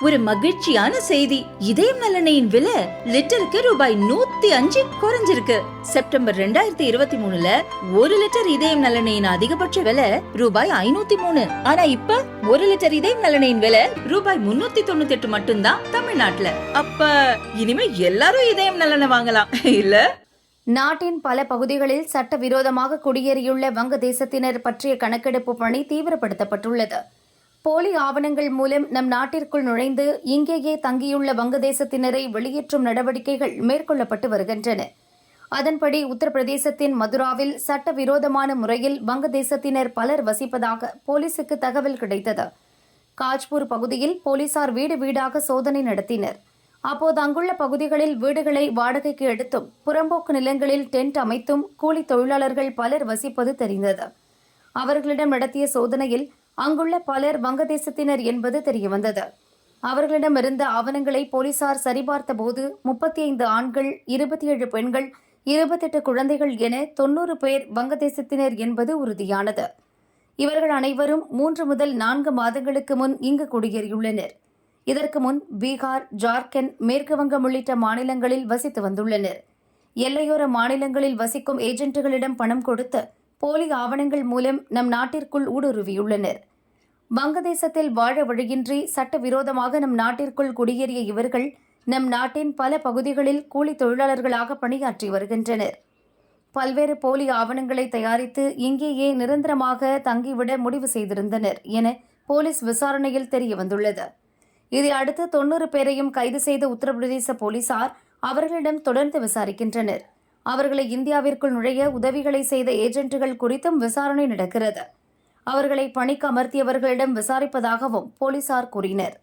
ஒரு மகிழ்ச்சியான செய்தி. இதயம் நல்லெண்ணெயின் விலை லிட்டருக்கு ரூபாய் 105 குறைஞ்சிருக்கு. செப்டம்பர் 2023ல 1 லிட்டர் இதயம் நல்லெண்ணெயின் அதிகபட்ச விலை ரூபாய் 503. ஆனா இப்ப 1 லிட்டர் இதயம் நல்லெண்ணெயின் விலை ரூபாய் 398 மட்டும்தான் தமிழ்நாட்டுல. அப்ப இனிமே எல்லாரும் இதயம் நல்லெண்ணெய் வாங்கலாம் இல்ல? நாட்டின் பல பகுதிகளில் சட்டவிரோதமாக குடியேறியுள்ள வங்கதேசத்தினர் பற்றிய கணக்கெடுப்பு பணி தீவிரப்படுத்தப்பட்டுள்ளது. போலி ஆவணங்கள் மூலம் நம் நாட்டிற்குள் நுழைந்து இங்கேயே தங்கியுள்ள வங்கதேசத்தினரை வெளியேற்றும் நடவடிக்கைகள் மேற்கொள்ளப்பட்டு வருகின்றன. அதன்படி உத்தரப்பிரதேசத்தின் மதுராவில் சட்டவிரோதமான முறையில் வங்கதேசத்தினர் பலர் வசிப்பதாக போலீசுக்கு தகவல் கிடைத்தது. காஜ்பூர் பகுதியில் போலீசார் வீடு வீடாக சோதனை நடத்தினர். அப்போது அங்குள்ள பகுதிகளில் வீடுகளை வாடகைக்கு எடுத்தும் புறம்போக்கு நிலங்களில் டென்ட் அமைத்தும் கூலி தொழிலாளர்கள் பலர் வசிப்பது தெரிந்தது. அவர்களிடம் நடத்திய சோதனையில் அங்குள்ள பலர் வங்கதேசத்தினர் என்பது தெரியவந்தது. அவர்களிடமிருந்த ஆவணங்களை போலீசார் சரிபார்த்தபோது 35 ஆண்கள், 27 பெண்கள், 28 குழந்தைகள் என 90 பேர் வங்கதேசத்தினர் என்பது உறுதியானது. இவர்கள் அனைவரும் 3 முதல் 4 மாதங்களுக்கு முன் இங்கு குடியேறியுள்ளனர். இதற்கு முன் பீகார், ஜார்க்கண்ட், மேற்குவங்கம் உள்ளிட்ட மாநிலங்களில் வசித்து வந்துள்ளனர். எல்லையோர மாநிலங்களில் வசிக்கும் ஏஜென்ட்டுகளிடம் பணம் கொடுத்து போலி ஆவணங்கள் மூலம் நம் நாட்டிற்குள் ஊடுருவியுள்ளனர். வங்கதேசத்தில் வாழ வழியின்றி சட்டவிரோதமாக நம் நாட்டிற்குள் குடியேறிய இவர்கள் நம் நாட்டின் பல பகுதிகளில் கூலி தொழிலாளர்களாக பணியாற்றி வருகின்றனர். பல்வேறு போலி ஆவணங்களை தயாரித்து இங்கேயே நிரந்தரமாக தங்கிவிட முடிவு செய்திருந்தனர் என போலீஸ் விசாரணையில் தெரியவந்துள்ளது. இதையடுத்து 90 பேரையும் கைது செய்த உத்தரப்பிரதேச போலீசார் அவர்களிடம் தொடர்ந்து விசாரிக்கின்றனர். அவர்களை இந்தியாவிற்குள் நுழைய உதவிகளை செய்த ஏஜென்ட்டுகள் குறித்தும் விசாரணை நடக்கிறது. அவர்களை பணிக்கு அமர்த்தியவர்களிடம் விசாரிப்பதாகவும் போலீசார் கூறினர்.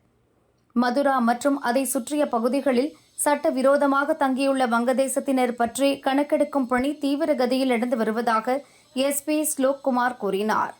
மதுரா மற்றும் அதை சுற்றிய பகுதிகளில் சட்டவிரோதமாக தங்கியுள்ள வங்கதேசத்தினர் பற்றி கணக்கெடுக்கும் பணி தீவிர கதியில் நடந்து வருவதாக எஸ்பி ஸ்லோக் குமார் கூறினார்.